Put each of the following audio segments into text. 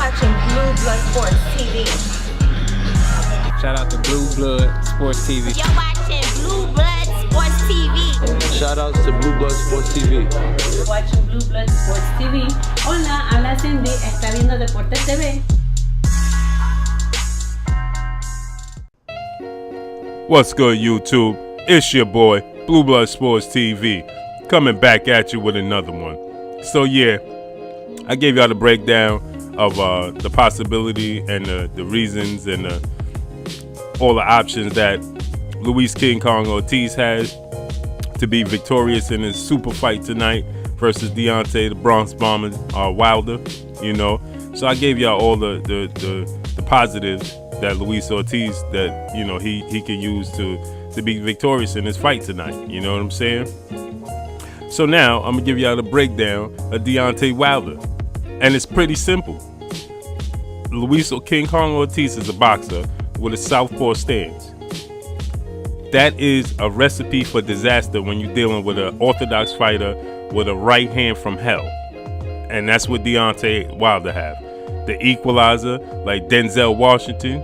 watching Blue Blood Sports TV. Shout out to Blue Blood Sports TV. You're watching Blue Blood Sports TV. Shout outs to Blue Blood Sports TV. You're watching Blue Blood Sports TV. Hola, habla Cindy, está viendo Deportes TV. What's good, YouTube? It's your boy, Blue Blood Sports TV, coming back at you with another one. So yeah, I gave y'all the breakdown of the possibility and the reasons and all the options that Luis King Kong Ortiz has to be victorious in his super fight tonight versus Deontay, the Bronx Bomber Wilder. You know, so I gave y'all all the positives that Luis Ortiz, that he can use to be victorious in his fight tonight. You know what I'm saying? So now I'm gonna give y'all the breakdown of Deontay Wilder, and it's pretty simple. Luis King Kong Ortiz is a boxer with a southpaw stance. That is a recipe for disaster when you're dealing with an orthodox fighter with a right hand from hell, and that's what Deontay Wilder have. The equalizer, like Denzel Washington.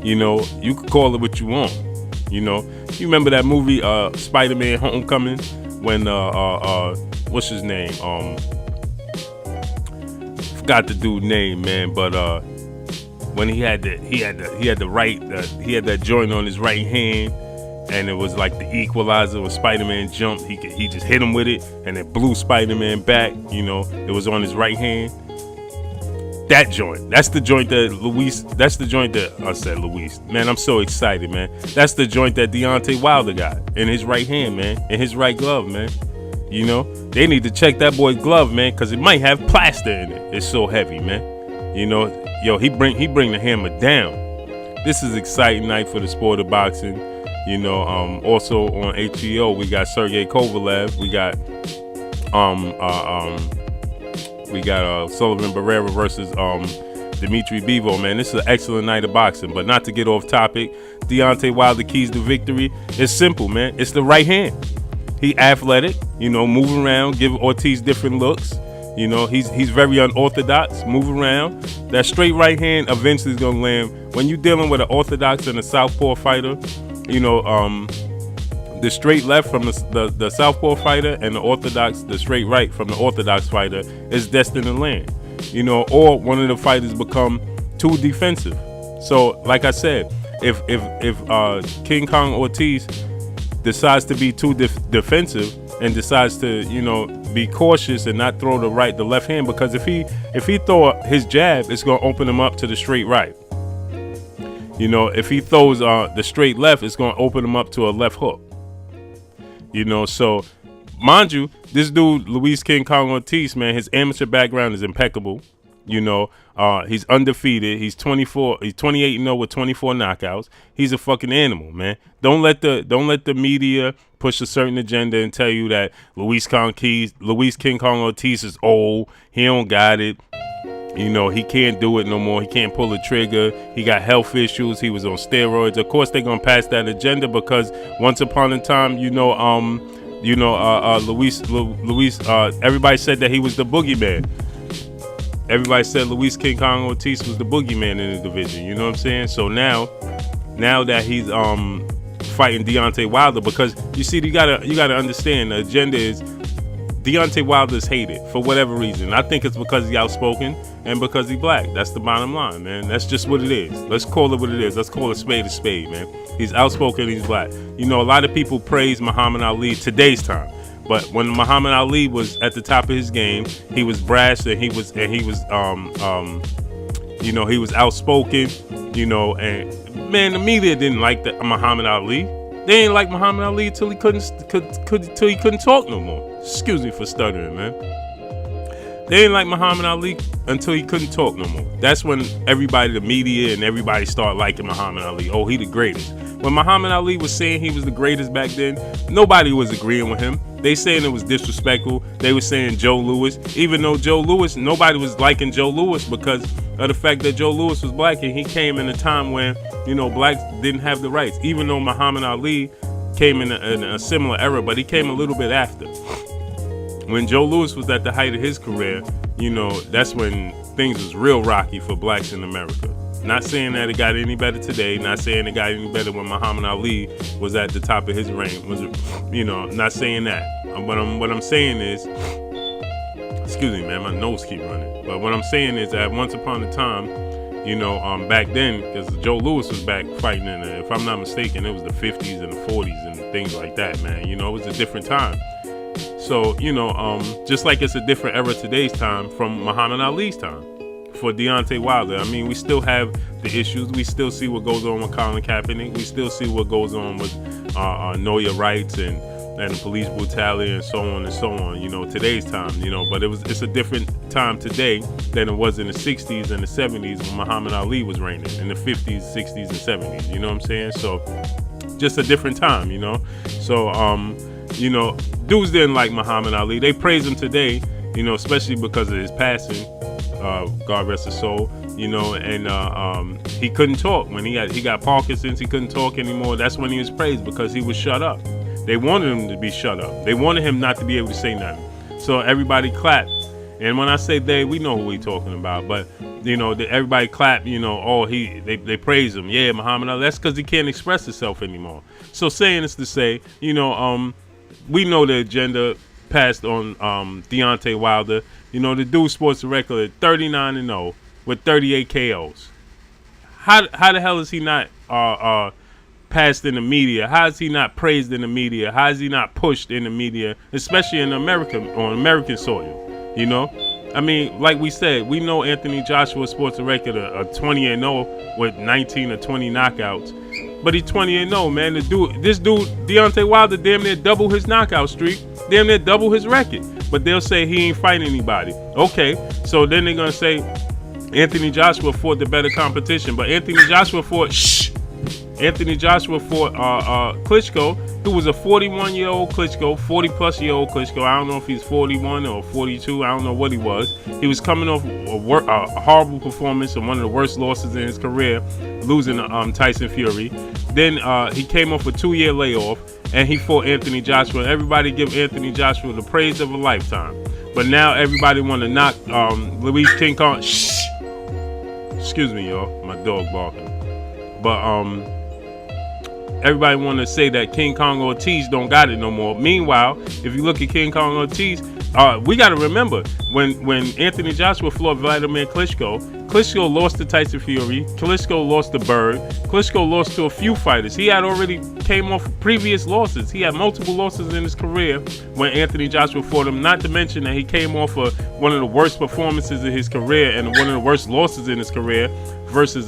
You could call it what you want. You remember that movie Spider-Man Homecoming, when what's his name? Forgot the dude's name, man, but when he had that joint on his right hand, and it was like the equalizer. When Spider-Man jumped, he just hit him with it, and it blew Spider-Man back. It was on his right hand. That joint. That's the joint that I said Luis. Man, I'm so excited, man. That's the joint that Deontay Wilder got in his right hand, man. In his right glove, man. They need to check that boy's glove, man, because it might have plaster in it. It's so heavy, man. He bring the hammer down. This is exciting night for the sport of boxing. Also on HBO we got Sergey Kovalev. We got Sullivan Barrera versus Dimitri Bivol, man. This is an excellent night of boxing. But not to get off topic, Deontay Wilder keys to victory. It's simple, man. It's the right hand. He athletic, move around, give Ortiz different looks. He's very unorthodox, move around. That straight right hand eventually is gonna land. When you're dealing with an orthodox and a southpaw fighter, the straight left from the southpaw fighter and the straight right from the orthodox fighter is destined to land. Or one of the fighters become too defensive. So, like I said, if King Kong Ortiz decides to be too defensive and decides to be cautious and not throw the left hand, because if he throw his jab, it's gonna open him up to the straight right. If he throws the straight left, it's gonna open him up to a left hook. So mind you, this dude Luis King Kong Ortiz, man, his amateur background is impeccable. He's undefeated. He's 24. He's 28-0 with 24 knockouts. He's a fucking animal, man. Don't let the media push a certain agenda and tell you that Luis King Kong Ortiz is old. He don't got it. He can't do it no more. He can't pull a trigger. He got health issues. He was on steroids. Of course, they're gonna pass that agenda because once upon a time, Luis. Everybody said that he was the boogeyman. Everybody said Luis King Kong Ortiz was the boogeyman in the division. You know what I'm saying? So now that he's fighting Deontay Wilder, because you see, you gotta understand the agenda is Deontay Wilder is hated for whatever reason. I think it's because he's outspoken and because he's black. That's the bottom line, man. That's just what it is. Let's call it what it is. Let's call a spade, man. He's outspoken, he's black. A lot of people praise Muhammad Ali today's time. But when Muhammad Ali was at the top of his game, he was brash and he was outspoken, and man, the media didn't like that Muhammad Ali. They didn't like Muhammad Ali till he couldn't talk no more. Excuse me for stuttering, man. They didn't like Muhammad Ali until he couldn't talk no more. That's when everybody, the media and everybody started liking Muhammad Ali. Oh, he the greatest. When Muhammad Ali was saying he was the greatest back then, nobody was agreeing with him. They saying it was disrespectful. They were saying Joe Louis. Even though Joe Louis, nobody was liking Joe Louis because of the fact that Joe Louis was black and he came in a time when, blacks didn't have the rights. Even though Muhammad Ali came in a similar era, but he came a little bit after. when Joe Louis was at the height of his career, you know, that's when things was real rocky for blacks in America. Not saying that it got any better today. Not saying it got any better when Muhammad Ali was at the top of his reign. Not saying that. What I'm saying is, excuse me, man, my nose keep running. But what I'm saying is that once upon a time, you know, back then, because Joe Louis was back fighting in, if I'm not mistaken, it was the 50s and the 40s and things like that, man. You know, it was a different time. So, you know, just like it's a different era today's time from Muhammad Ali's time. For Deontay Wilder, I mean, we still have the issues. We still see what goes on with Colin Kaepernick. We still see what goes on with know your rights and police brutality and so on and so on. You know, today's time. You know, but it's a different time today than it was in the 60s and the 70s when Muhammad Ali was reigning, in the 50s, 60s, and 70s. You know what I'm saying? So, just a different time. You know, so you know, dudes didn't like Muhammad Ali. They praise him today. You know, especially because of his passing. God rest his soul, you know, and he couldn't talk when he got Parkinson's. He couldn't talk anymore. That's when he was praised, because he was shut up. They wanted him to be shut up. They wanted him not to be able to say nothing. So everybody clapped. And when I say they, we know who we talking about. But you know, everybody clapped. You know, they praise him. Yeah, Muhammad Ali. That's because he can't express himself anymore. So saying this to say, you know, we know the agenda passed on Deontay Wilder. You know, the dude sports a record at 39-0 with 38 KOs. How the hell is he not passed in the media? How is he not praised in the media? How is he not pushed in the media, especially in America, on American soil? You know, I mean, like we said, we know Anthony Joshua sports a record of 20-0 with 19 or 20 knockouts. But he's 20-0, man. This dude, Deontay Wilder, damn near double his knockout streak, damn near double his record. But they'll say he ain't fighting anybody. Okay, so then they're gonna say Anthony Joshua fought the better competition. But Anthony Joshua fought Klitschko, who was a 41-year-old Klitschko, 40-plus-year-old Klitschko. I don't know if he's 41 or 42. I don't know what he was. He was coming off a horrible performance and one of the worst losses in his career, losing to Tyson Fury. Then he came off a 2-year layoff, and he fought Anthony Joshua. Everybody give Anthony Joshua the praise of a lifetime. But now everybody want to knock Luis King Kong. Shh. Excuse me, y'all. My dog barking. But everybody want to say that King Kong Ortiz don't got it no more. Meanwhile, if you look at King Kong Ortiz, we got to remember when Anthony Joshua fought Vladimir Klitschko lost to Tyson Fury. Klitschko lost to Bird. Klitschko lost to a few fighters. He had already came off previous losses. He had multiple losses in his career when Anthony Joshua fought him. Not to mention that he came off of one of the worst performances in his career and one of the worst losses in his career versus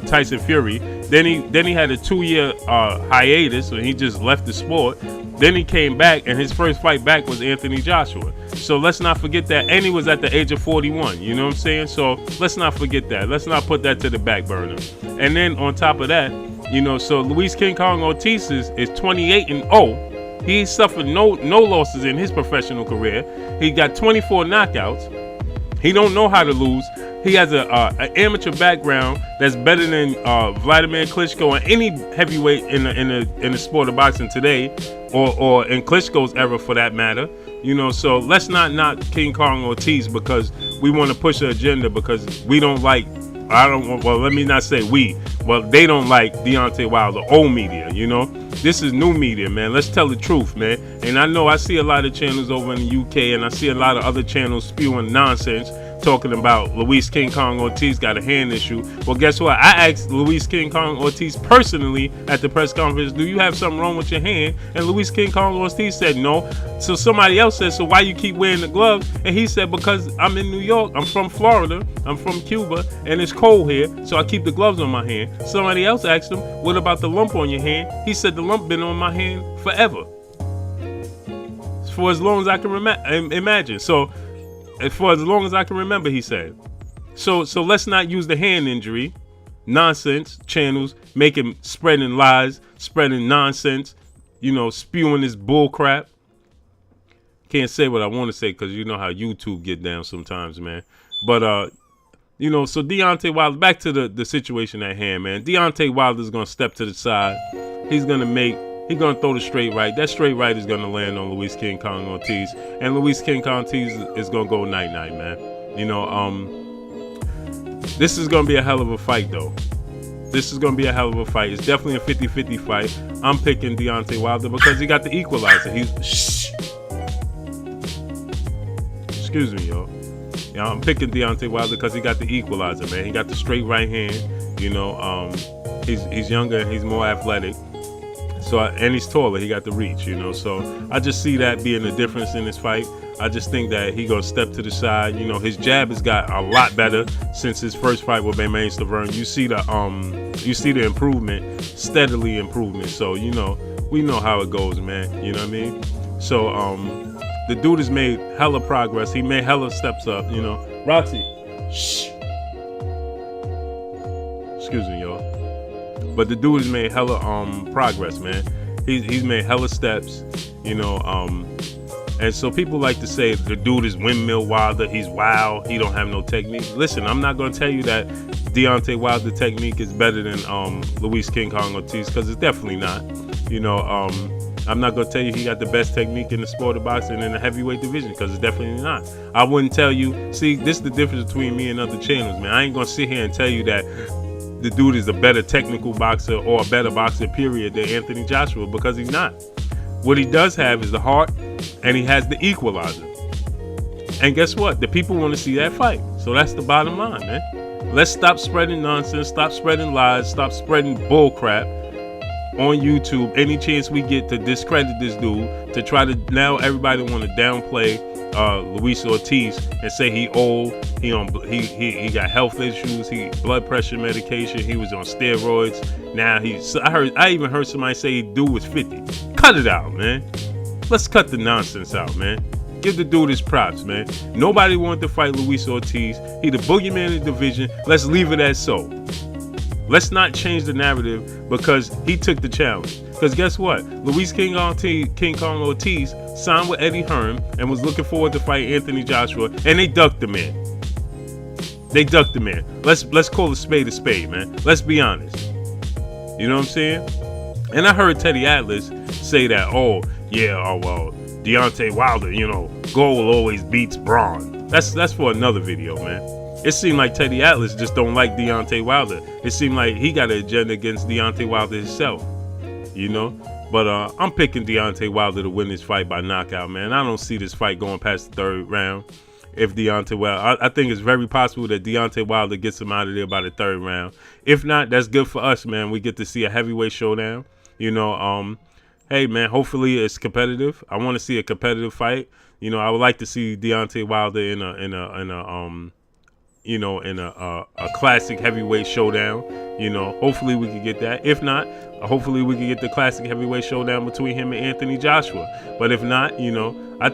Tyson Fury. Then he had a 2-year hiatus when he just left the sport. Then he came back, and his first fight back was Anthony Joshua. So let's not forget that. And he was at the age of 41. You know what I'm saying? So let's not forget that. Let's not put that to the back burner. And then on top of that, you know, so Luis King Kong Ortiz is 28-0. He suffered no losses in his professional career. He got 24 knockouts. He don't know how to lose. He has an amateur background that's better than Vladimir Klitschko and any heavyweight in the sport of boxing today, or in Klitschko's era for that matter. You know, so let's not knock King Kong Ortiz because we want to push an agenda because we don't like. Let me not say we. Well, they don't like Deontay Wilder, old media, you know. This is new media, man. Let's tell the truth, man. And I know I see a lot of channels over in the UK, and I see a lot of other channels spewing nonsense, talking about Luis King Kong Ortiz got a hand issue. Well, guess what? I asked Luis King Kong Ortiz personally at the press conference, do you have something wrong with your hand? And Luis King Kong Ortiz said no. So somebody else said, so why you keep wearing the glove? And he said, because I'm in New York, I'm from Florida, I'm from Cuba, and it's cold here, so I keep the gloves on my hand. Somebody else asked him, what about the lump on your hand? He said the lump been on my hand forever. For as long as I can imagine. So for as long as I can remember, he said. So let's not use the hand injury nonsense channels, spreading lies, spreading nonsense, you know, spewing this bull crap. Can't say what I want to say because you know how YouTube get down sometimes, man. But you know, so Deontay Wilder, back to the situation at hand, man. Deontay Wilder's gonna step to the side. He's gonna make He gonna throw the straight right. That straight right is gonna land on Luis King Kong Ortiz, and Luis King Kong Ortiz is gonna go night night, man. You know, this is gonna be a hell of a fight, though. This is gonna be a hell of a fight. It's definitely a 50-50 fight. I'm picking Deontay Wilder because he got the equalizer. Excuse me, y'all. Yeah, I'm picking Deontay Wilder because he got the equalizer, man. He got the straight right hand. You know, he's younger and he's more athletic. So and he's taller. He got the reach. You know, so I just see that being the difference in this fight. I just think that he gonna step to the side. You know, his jab has got a lot better since his first fight with Bemain Stavern. You see the improvement, steadily improvement. So you know, we know how it goes, man. You know what I mean? So the dude has made hella progress. He made hella steps up. You know, Roxy, shh. Excuse me, y'all. But the dude has made hella progress, man. He's made hella steps. You know, and so people like to say the dude is windmill Wilder. He's wild. He don't have no technique. Listen, I'm not gonna tell you that Deontay Wilder technique is better than Luis King Kong Ortiz, because it's definitely not. You know, I'm not gonna tell you he got the best technique in the sport of boxing in the heavyweight division, because it's definitely not. I wouldn't tell you. See, this is the difference between me and other channels, man. I ain't gonna sit here and tell you that the dude is a better technical boxer or a better boxer, period, than Anthony Joshua, because he's not. What he does have is the heart, and he has the equalizer. And guess what? The people want to see that fight. So that's the bottom line, man. Let's stop spreading nonsense, stop spreading lies, stop spreading bull crap on YouTube any chance we get to discredit this dude, to try to, now everybody want to downplay Luis Ortiz and say he old, he got health issues, he blood pressure medication, he was on steroids. Now I even heard somebody say dude was 50. Cut it out, man. Let's cut the nonsense out, man. Give the dude his props, man. Nobody wanted to fight Luis Ortiz. He the boogeyman in the division. Let's leave it as so. Let's not change the narrative because he took the challenge. Because guess what? Luis King Kong Ortiz signed with Eddie Hearn and was looking forward to fight Anthony Joshua, and they ducked the man. They ducked the man. Let's call a spade, man. Let's be honest. You know what I'm saying? And I heard Teddy Atlas say that, oh well, Deontay Wilder, you know, gold always beats brawn. That's for another video, man. It seemed like Teddy Atlas just don't like Deontay Wilder. It seemed like he got an agenda against Deontay Wilder himself, you know. But I'm picking Deontay Wilder to win this fight by knockout, man. I don't see this fight going past the third round. If Deontay Wilder, I think it's very possible that Deontay Wilder gets him out of there by the third round. If not, that's good for us, man. We get to see a heavyweight showdown. You know, hey, man, hopefully it's competitive. I want to see a competitive fight. You know, I would like to see Deontay Wilder in a classic heavyweight showdown. You know, hopefully we can get that. If not, hopefully we can get the classic heavyweight showdown between him and Anthony Joshua. But if not, you know, I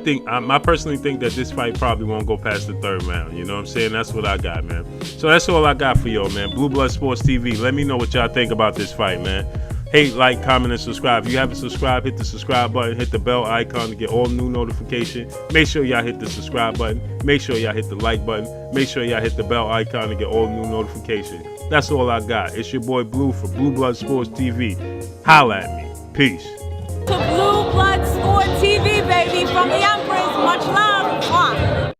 personally think that this fight probably won't go past the third round. You know what I'm saying? That's what I got, man. So that's all I got for y'all, man. Blue Blood Sports TV. Let me know what y'all think about this fight, man. Hate, like, comment, and subscribe. If you haven't subscribed, hit the subscribe button, hit the bell icon to get all new notifications. Make sure y'all hit the subscribe button. Make sure y'all hit the like button. Make sure y'all hit the bell icon to get all new notifications. That's all I got. It's your boy Blue for Blue Blood Sports TV. Holla at me. Peace. To Blue Blood Sport TV, baby, from the Empress. Much love. Mwah.